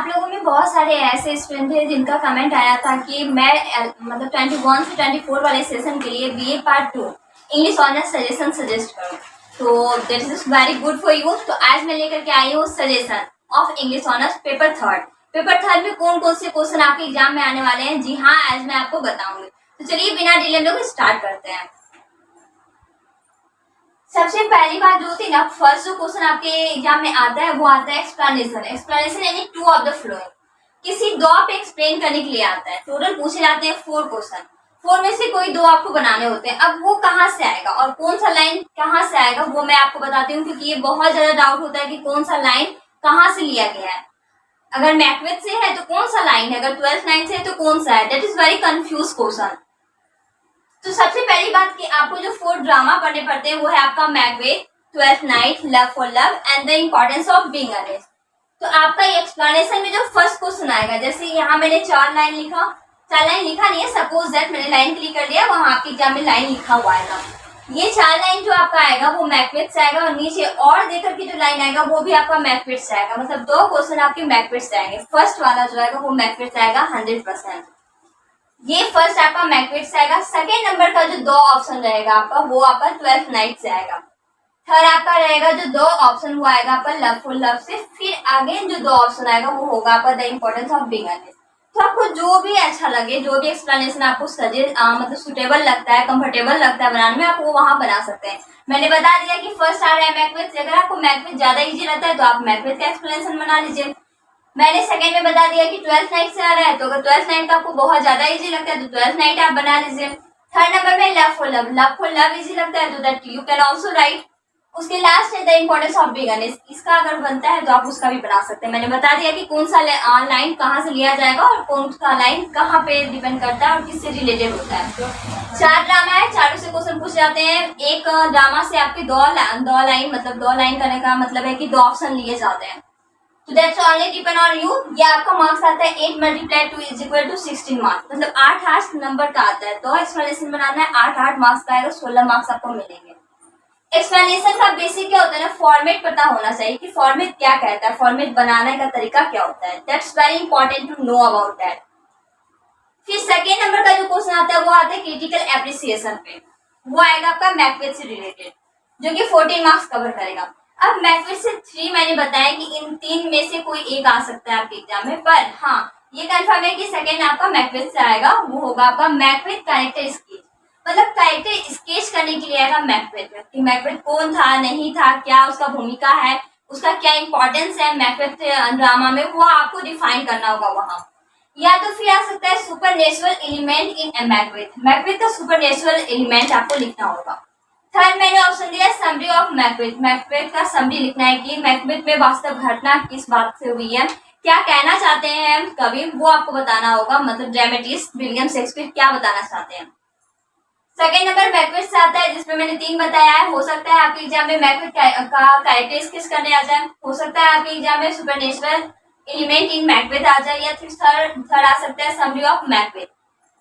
लोगों में बहुत सारे ऐसे स्टूडेंट थे जिनका कमेंट आया था कि मैं मतलब 21 से 24 वाले सेशन के लिए BA part 2 English honours suggestion suggest करूँ, तो that is very good for you. तो आज मैं लेकर के आई हूँ suggestion of English honours paper third में कौन कौन से क्वेश्चन आपके एग्जाम में आने वाले हैं। जी हाँ, आज मैं आपको बताऊंगी। तो चलिए बिना डिले हम लोग स्टार्ट करते हैं। सबसे पहली बात जो होती है ना, फर्स्ट जो क्वेश्चन आपके एग्जाम में आता है वो आता है एक्सप्लेनेशन यानी टू ऑफ द फ्लोइंग। किसी दो पे एक्सप्लेन करने के लिए आता है। टोटल पूछे जाते हैं 4 क्वेश्चन, 4 में से कोई 2 आपको बनाने होते हैं। अब वो कहाँ से आएगा और कौन सा लाइन कहाँ से आएगा वो मैं आपको बताती हूँ, क्योंकि ये बहुत ज्यादा डाउट होता है कि कौन सा लाइन कहाँ से लिया गया है। अगर मैथमेटिक्स से है तो कौन सा लाइन है, अगर 12th 9th से है तो कौन सा है। That is very confuse question. तो सबसे पहली बात कि आपको जो 4 ड्रामा पढ़ने पड़ते हैं वो है आपका Macbeth, 12th night, love for love and the importance of being honest. तो आपका ये एक्सप्लेनेशन में जो फर्स्ट क्वेश्चन आएगा, जैसे यहाँ मैंने 4 लाइन लिखा नहीं है, सपोज दैट मैंने लाइन क्लिक कर दिया, वहां आपके एग्जाम में लाइन लिखा हुआ आएगा। ये 4 लाइन जो आपका आएगा वो मैकबेथ से आएगा और नीचे और देकर के जो लाइन आएगा वो भी आपका मैकबेथ से आएगा। मतलब 2 क्वेश्चन आपके मैकबेथ से आएंगे। फर्स्ट वाला जो आएगा वो मैकबेथ से आएगा 100%। ये फर्स्ट आपका मैकबेथ से आएगा। सेकेंड नंबर का जो 2 ऑप्शन रहेगा आपका वो आपका 12th नाइट से आएगा। थर्ड आपका रहेगा जो 2 ऑप्शन वो आएगा आपका लव फॉर लव से। फिर आगे जो 2 ऑप्शन आएगा वो होगा आपका the importance of being honest. तो आपको जो भी अच्छा लगे, जो भी एक्सप्लेनेशन आपको मतलब सुटेबल लगता है, कंफर्टेबल लगता है बनाने में, आप वो वहां बना सकते हैं। मैंने बता दिया कि फर्स्ट आ रहा है मैकबेथ से। अगर आपको मैकबेथ ज्यादा इजी रहता है तो आप मैकबेथ का एक्सप्लेनेशन बना लीजिए। मैंने सेकंड में बता दिया कि 12th नाइट से आ रहा है, तो अगर 12th नाइट का आपको बहुत ज्यादा इजी लगता है तो 12th नाइट आप बना लीजिए। थर्ड नंबर में लव फॉर लव इजी लगता है तो that you can also right. उसके लास्ट है the importance of being honest. इसका अगर बनता है तो आप उसका भी बना सकते हैं। मैंने बता दिया कि कौन सा लाइन कहाँ से लिया जाएगा और कौन सा लाइन कहाँ पे डिपेंड करता है और किससे रिलेटेड होता है। 4 ड्रामा है, चारों से क्वेश्चन पूछ जाते हैं। एक ड्रामा से आपके 2 लाइन मतलब 2 लाइन करने का मतलब है कि 2 ऑप्शन लिए जाते हैं। तो that's only depend on you. ये आपका मार्क्स आता है 8 × 2 = 16 मार्क्स, मतलब 8 नंबर का आता है। 2 एक्सप्लेनेशन बनाना है, 8 मार्क्स का आएगा, 16 मार्क्स आपको मिलेंगे। एक्सप्लेनेशन का बेसिक क्या होता है ना, फॉर्मेट पता होना चाहिए कि फॉर्मेट क्या कहता है, फॉर्मेट बनाने का तरीका क्या होता है। That's very important to know about that. फिर सेकेंड नंबर का जो क्वेश्चन आता है वो आता है क्रिटिकल एप्रिसिएशन पे। वो आएगा आपका मैकबेथ से रिलेटेड, जो कि 14 मार्क्स कवर करेगा। अब मैकबेथ से 3 मैंने बताया कि इन 3 में से कोई एक आ सकता है आपके एग्जाम में, पर हाँ ये कंफर्म है कि सेकेंड आपका मैकबेथ से आएगा। वो होगा आपका मैकबेथ कैरेक्टर स्केच, मतलब कैरेक्टर स्केच करने के लिए आएगा मैकबेथ में कि मैकबेथ कौन था, नहीं था, क्या उसका भूमिका है, उसका क्या इंपॉर्टेंस है मैकबेथ ड्रामा में, वो आपको डिफाइन करना होगा वहां। या तो फिर आ सकता है super natural element in Macbeth का सुपर नेचुरल एलिमेंट आपको लिखना होगा। थर्ड मैंने ऑप्शन दिया समरी ऑफ मैकबेथ का समरी लिखना है कि मैकबेथ में वास्तव घटना किस बात से हुई है, क्या कहना चाहते हैं कवि, वो आपको बताना होगा। मतलब ड्रामेटिस्ट विलियम शेक्सपियर क्या बताना चाहते हैं। सेकेंड नंबर मैकबेथ से आता है, जिसमें मैंने 3 बताया है। हो सकता है आपके एग्जाम में मैकबेथ का कैरेक्टर स्केच करने आ जाए, हो सकता है आपके एग्जाम में सुपरनेचुरल एलिमेंट इन मैकबेथ आ जाए, या फिर थर्ड आ सकता है समरी ऑफ मैकबेथ।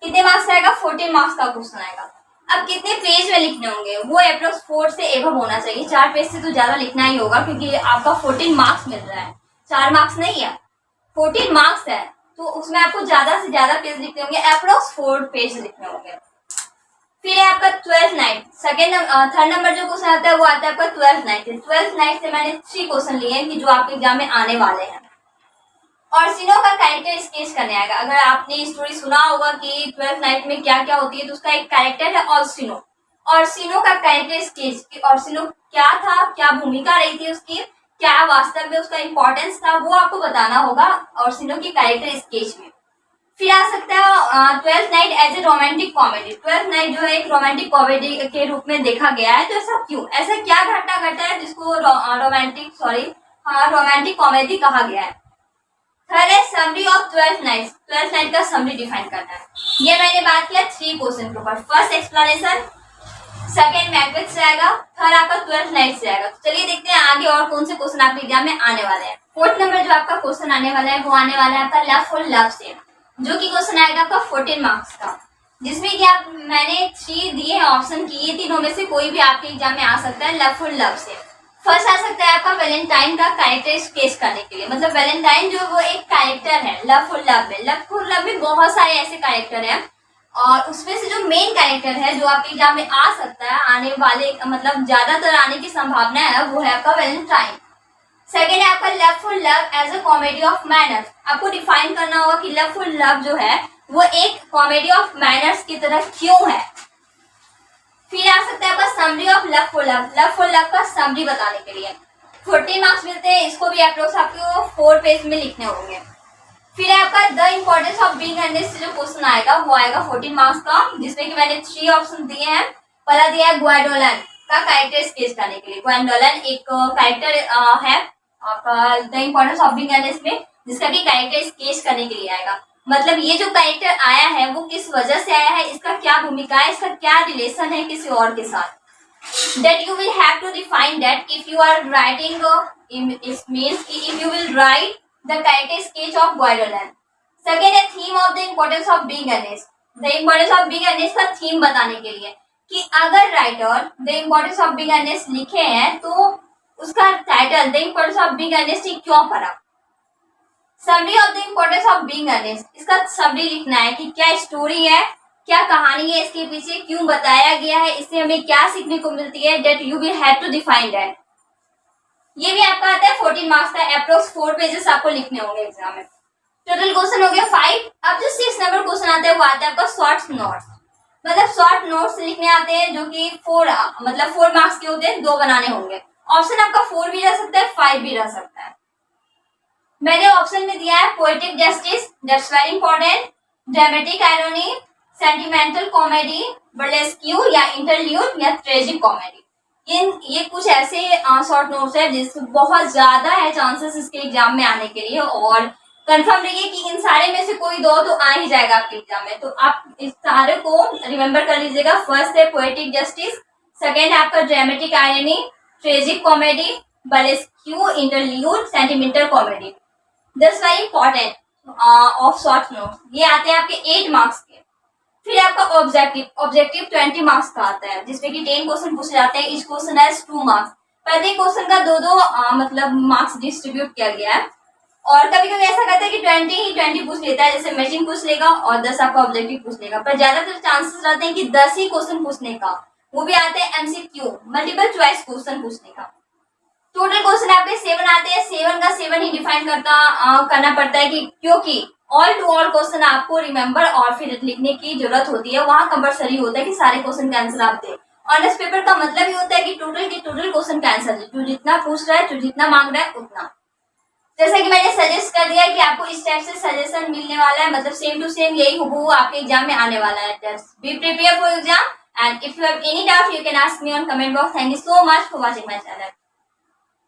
कितने मार्क्स आएगा, 14 मार्क्स का क्वेश्चन आएगा। अब कितने पेज में लिखने होंगे, वो अप्रोक्स 4 से एबव होना चाहिए। 4 पेज से तो ज्यादा लिखना ही होगा, क्योंकि आपका 14 मार्क्स मिल रहा है, 4 मार्क्स नहीं है, 14 मार्क्स है, तो उसमें आपको ज्यादा से ज्यादा पेज लिखने होंगे, अप्रोक्स 4 पेज लिखने होंगे। फिर है आपका 12th नाइट। थर्ड नंबर जो क्वेश्चन आता है वो आता है आपका 12th नाइट से। 12th नाइट से मैंने 3 क्वेश्चन लिए हैं कि जो आपके एग्जाम में आने वाले हैं। ऑर्सिनो का कैरेक्टर स्केच करने आएगा। अगर आपने स्टोरी सुना होगा कि 12th नाइट में क्या क्या होती है, तो उसका एक कैरेक्टर है ऑर्सिनो का कैरेक्टर स्केच, ऑर्सिनो क्या था, क्या भूमिका रही थी उसकी, क्या वास्तव में उसका इंपॉर्टेंस था, वो आपको बताना होगा ऑर्सिनो की कैरेक्टर स्केच में। फिर आ सकता है 12th night as a romantic comedy. 12th night जो है एक रोमांटिक कॉमेडी के रूप में देखा गया है, तो ऐसा क्यों, ऐसा क्या घटना घटा है जिसको रोमांटिक कॉमेडी कहा गया है। थर्ड है summary of 12th night. 12th night का समरी डिफाइन करना है। ये मैंने बात किया 3 क्वेश्चन के ऊपर। फर्स्ट एक्सप्लेनेशन, सेकेंड मैकबेथ से आएगा, थर्ड आपका 12th नाइट से आएगा। तो चलिए देखते हैं आगे और कौन से क्वेश्चन आपके एग्जाम में आने वाले हैं। 4th नंबर जो आपका क्वेश्चन आने वाला है वो आने वाला है आपका लव फॉर लव से, जो कि क्वेश्चन आएगा आपका 14 मार्क्स का, जिसमें कि मैंने 3 दिए हैं ऑप्शन की, ये तीनों में से कोई भी आपके एग्जाम में आ सकता है लव फॉर लव से। फर्स्ट आ सकता है आपका वैलेंटाइन का कैरेक्टर स्केच करने के लिए, मतलब वैलेंटाइन जो वो एक कैरेक्टर कैरेक्टर है लवफुल लव में बहुत सारे ऐसे कैरेक्टर हैं और उसमें से जो मेन कैरेक्टर है जो आपके एग्जाम में आ सकता है, आने वाले मतलब ज्यादातर आने की संभावना है, वो है आपका वैलेंटाइन। सेकेंड है आपका loveful love as a comedy of manners. आपको डिफाइन करना होगा कि लवफुल लव जो है वो एक कॉमेडी ऑफ मैनर्स की तरह क्यों है। फिर आ सकता है आपका समरी ऑफ लवफुल लव का समरी बताने के लिए 14 मार्क्स मिलते हैं। इसको भी अप्रोक्स आपको 4 पेज में लिखने होंगे। फिर है आपका the importance of being earnest से जो क्वेश्चन आएगा वो आएगा 14 मार्क्स का, जिसमें कि मैंने 3 ऑप्शन दिए हैं। पहला दिया है ग्वाडोलन का कैरेक्टर स्केच करने के लिए। ग्वाडोलन एक कैरेक्टर है आपका the importance of being earnest में, जिसका कि कैरेक्टर स्केच करने के लिए आएगा। मतलब ये जो कैरेक्टर आया है वो किस वजह से आया है, इसका क्या भूमिका है, इसका क्या रिलेशन है किसी और के साथ। That you will have to define that if you are writing it means if you will write the character sketch of Guidoland. Second है theme of the importance of being honest. The importance of being honest का theme बताने के लिए कि अगर writer the importance of being honest लिखे हैं तो उसका title the importance of being honest क्यों पड़ा। Summary of the importance of being earnest, इसका समरी लिखना है कि क्या स्टोरी है, क्या कहानी है इसके पीछे, क्यों बताया गया है, इससे हमें क्या सीखने को मिलती है। That you will have to define that. ये भी आपका आता है 14 मार्क्स का, अप्रोक्स 4 पेजेस आपको लिखने होंगे एग्जाम में। टोटल क्वेश्चन हो गया 5। अब जो 6 नंबर क्वेश्चन आता है वो आता है आपका शॉर्ट नोट्स। मतलब शॉर्ट नोट्स लिखने आते हैं जो कि 4 मार्क्स के होते हैं, 2 बनाने होंगे। ऑप्शन आपका 4 भी रह सकता है, 5 भी रह सकता है। मैंने ऑप्शन में दिया है poetic justice, that's very important, dramatic irony, sentimental comedy, burlesque या इंटरल्यूड या ट्रेजिक कॉमेडी। ये कुछ ऐसे शॉर्ट नोट्स है जिसको बहुत ज्यादा है चांसेस इसके एग्जाम में आने के लिए, और कंफर्म रहिए कि इन सारे में से कोई 2 तो आ ही जाएगा आपके एग्जाम में। तो आप इस सारे को रिमेम्बर कर लीजिएगा। फर्स्ट है पोएटिक जस्टिस, सेकेंड है आपका dramatic irony, tragic comedy, burlesque, interlude, sentimental comedy. That's very important of short notes. ये आते हैं आपके 8 मार्क्स के। फिर आपका ऑब्जेक्टिव 20 मार्क्स का आता है, जिसमें कि 10 क्वेश्चन पूछे जाते हैं। इस क्वेश्चन है 2 मार्क्स। प्रत्येक क्वेश्चन का 2 मतलब मार्क्स डिस्ट्रीब्यूट किया गया है, और कभी कभी ऐसा करता है कि 20 पूछ लेता है, जैसे मैचिंग पूछ लेगा और 10 आपका ऑब्जेक्टिव पूछ लेगा। पर ज्यादातर चांसेस रहते हैं कि 10 ही क्वेश्चन पूछने का, वो भी आते हैं MCQ मल्टीपल चॉइस क्वेश्चन पूछने का। टोटल क्वेश्चन आपके 7 आते हैं। 7 का 7 ही डिफाइन करना पड़ता है कि क्योंकि ऑल टू ऑल क्वेश्चन आपको रिमेम्बर और फिर लिखने की जरूरत होती है। वहां कंपलसरी होता है कि सारे क्वेश्चन का आंसर आप दें। ऑनेस्ट पेपर का मतलब ही होता है कि टोटल क्वेश्चन का आंसर जो जितना पूछ रहा है, जो जितना मांग रहा है उतना। जैसे कि मैंने सजेस्ट कर दिया कि आपको इस टाइप से सजेशन मिलने वाला है, मतलब सेम टू सेम यही हुबहू आपके एग्जाम में आने वाला है। Just be prepare for exam, and if you have any doubt you can ask me on comment box. Thank you so much for watching my channel.